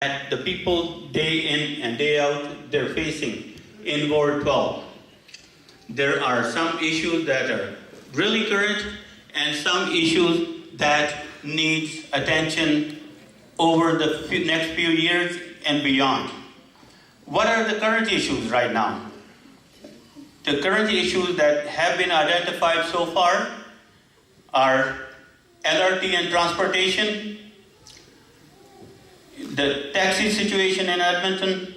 that the people day in and day out they're facing in Ward 12. There are some issues that are really current and some issues that needs attention over the next few years and beyond. What are the current issues right now? The current issues that have been identified so far are LRT and transportation, the taxi situation in Edmonton,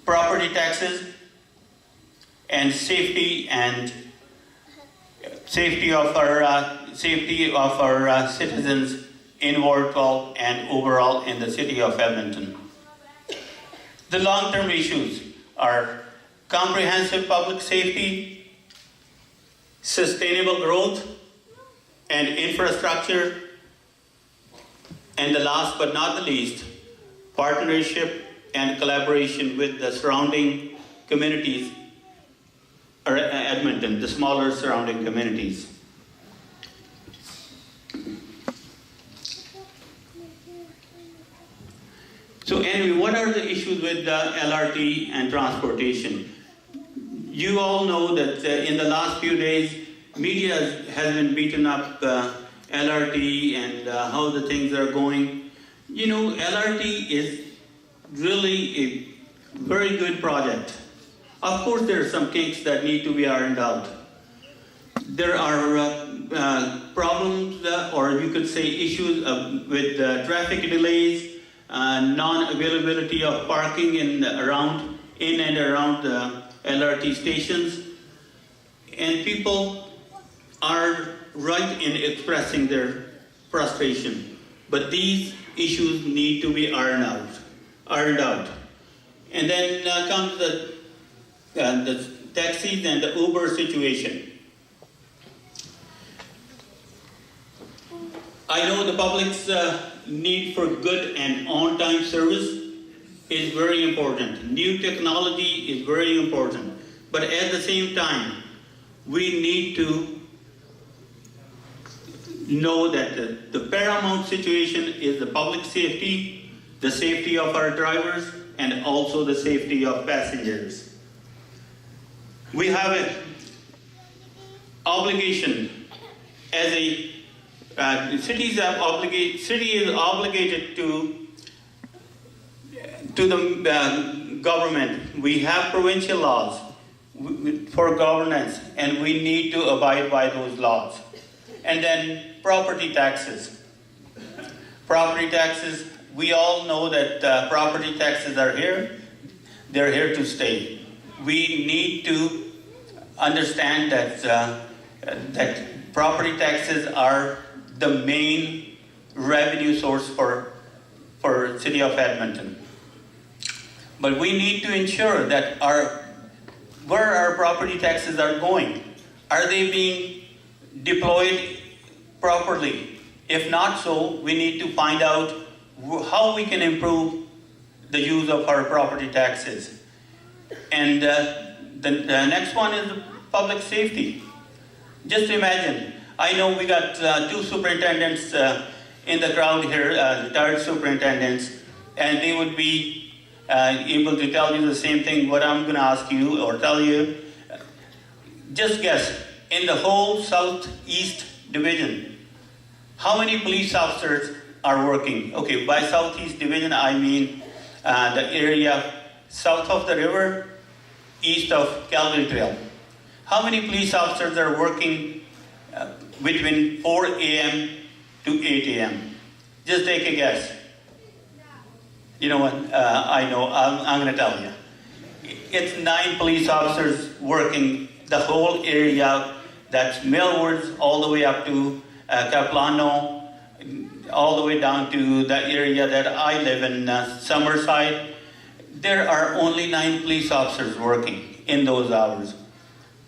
property taxes, and safety of our citizens in Ward 12 and overall in the city of Edmonton. The long-term issues are comprehensive public safety, sustainable growth, and infrastructure, and the last but not the least, partnership and collaboration with the surrounding communities, or Edmonton, the smaller surrounding communities. So anyway, what are the issues with the LRT and transportation? You all know that in the last few days, media has been beaten up LRT and how the things are going. You know, LRT is really a very good project. Of course, there are some kinks that need to be ironed out. There are problems, or you could say issues with traffic delays, non-availability of parking in and around LRT stations, and people are right in expressing their frustration. But these issues need to be ironed out. And then comes the taxis and the Uber situation. I know the public's need for good and on-time service is very important. New technology is very important. But at the same time, we need to know that the paramount situation is the public safety, the safety of our drivers, and also the safety of passengers. We have an obligation as the city is obligated to the government. We have provincial laws for governance, and we need to abide by those laws. And then property taxes. Property taxes, we all know that property taxes are here. They're here to stay. We need to understand that property taxes are the main revenue source for City of Edmonton. But we need to ensure that where our property taxes are going, are they being deployed properly? If not so, we need to find out how we can improve the use of our property taxes. And the next one is public safety. Just imagine, I know we got two superintendents in the crowd here, retired superintendents, and they would be able to tell you the same thing what I'm going to ask you or tell you. Just guess, in the whole Southeast Division, how many police officers are working? Okay, by Southeast Division, I mean the area south of the river, east of Calgary Trail. How many police officers are working between 4 a.m. to 8 a.m.? Just take a guess. You know what? I know. I'm going to tell you. It's 9 police officers working the whole area. That's Millwoods all the way up to Caplano, all the way down to the area that I live in, Summerside. There are only 9 police officers working in those hours.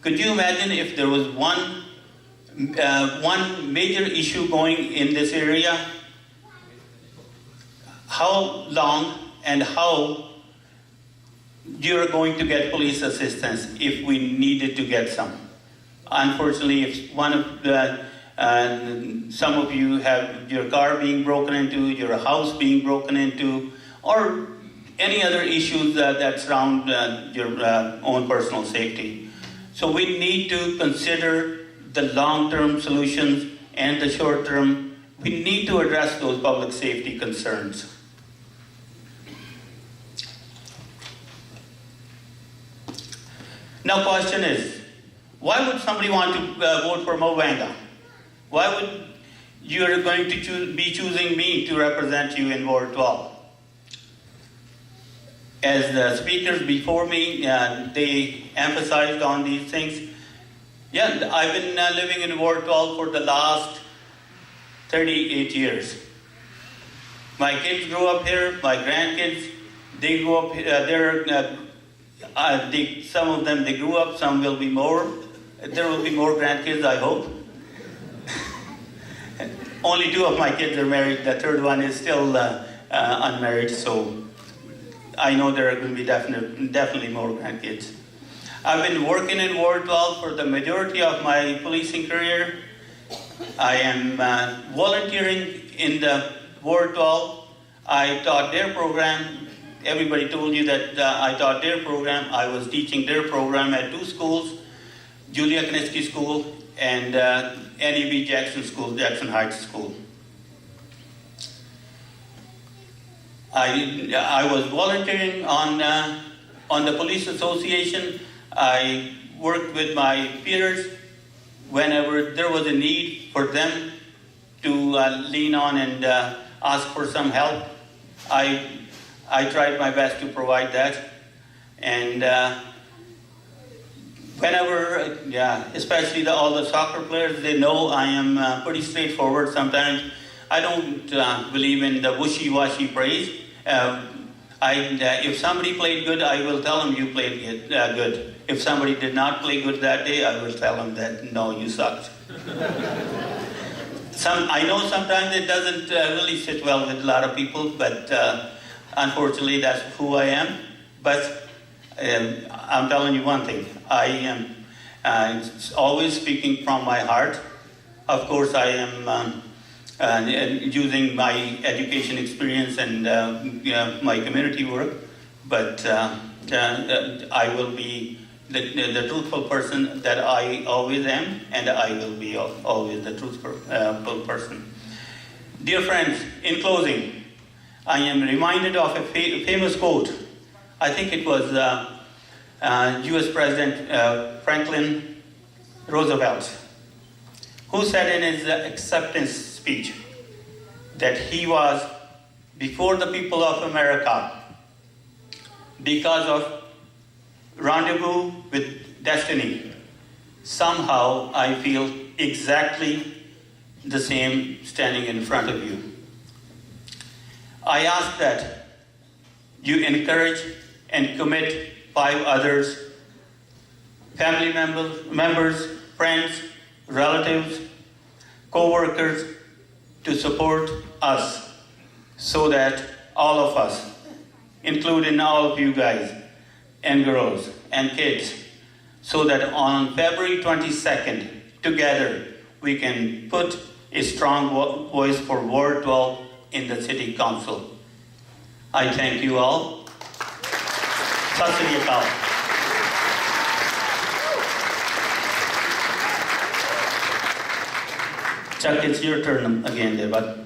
Could you imagine if there was one major issue going in this area? How long and how you're going to get police assistance if we needed to get some? Unfortunately, if one of the and some of you have your car being broken into, your house being broken into, or any other issues that surround your own personal safety. So we need to consider the long-term solutions and the short-term. We need to address those public safety concerns. Now, question is, why would somebody want to vote for Mo Vanga? Why would you are going to be choosing me to represent you in Ward 12? As the speakers before me, they emphasized on these things. Yeah, I've been living in Ward 12 for the last 38 years. My kids grew up here, my grandkids, they grew up here, some of them, they grew up, some will be more. There will be more grandkids, I hope. Only 2 of my kids are married, the third one is still unmarried, so I know there are going to be definitely more grandkids. I've been working in Ward 12 for the majority of my policing career. I am volunteering in the Ward 12. I taught their program. Everybody told you that I taught their program. I was teaching their program at 2 schools, Julia Knitzky School and Annie B. Jackson School, Jackson Heights School. I was volunteering on the police association. I worked with my peers whenever there was a need for them to lean on and ask for some help. I tried my best to provide that. And whenever, especially all the soccer players, they know I am pretty straightforward sometimes. I don't believe in the wishy-washy praise. If somebody played good, I will tell them you played good. If somebody did not play good that day, I will tell them that, no, you sucked. I know sometimes it doesn't really sit well with a lot of people, but unfortunately that's who I am. But I'm telling you one thing, I am always speaking from my heart. Of course, I am using my education experience and my community work, but I will be the truthful person that I always am, and I will be always the truthful person. Dear friends, in closing, I am reminded of a famous quote. I think it was US President Franklin Roosevelt, who said in his acceptance speech that he was before the people of America because of rendezvous with destiny. Somehow I feel exactly the same standing in front of you. I ask that you encourage and commit 5 others, family members, friends, relatives, co-workers, to support us so that all of us, including all of you guys and girls and kids, so that on February 22nd, together, we can put a strong voice for Ward 12 in the City Council. I thank you all. Sat Sri Akal. Chuck, it's your turn again there, bud.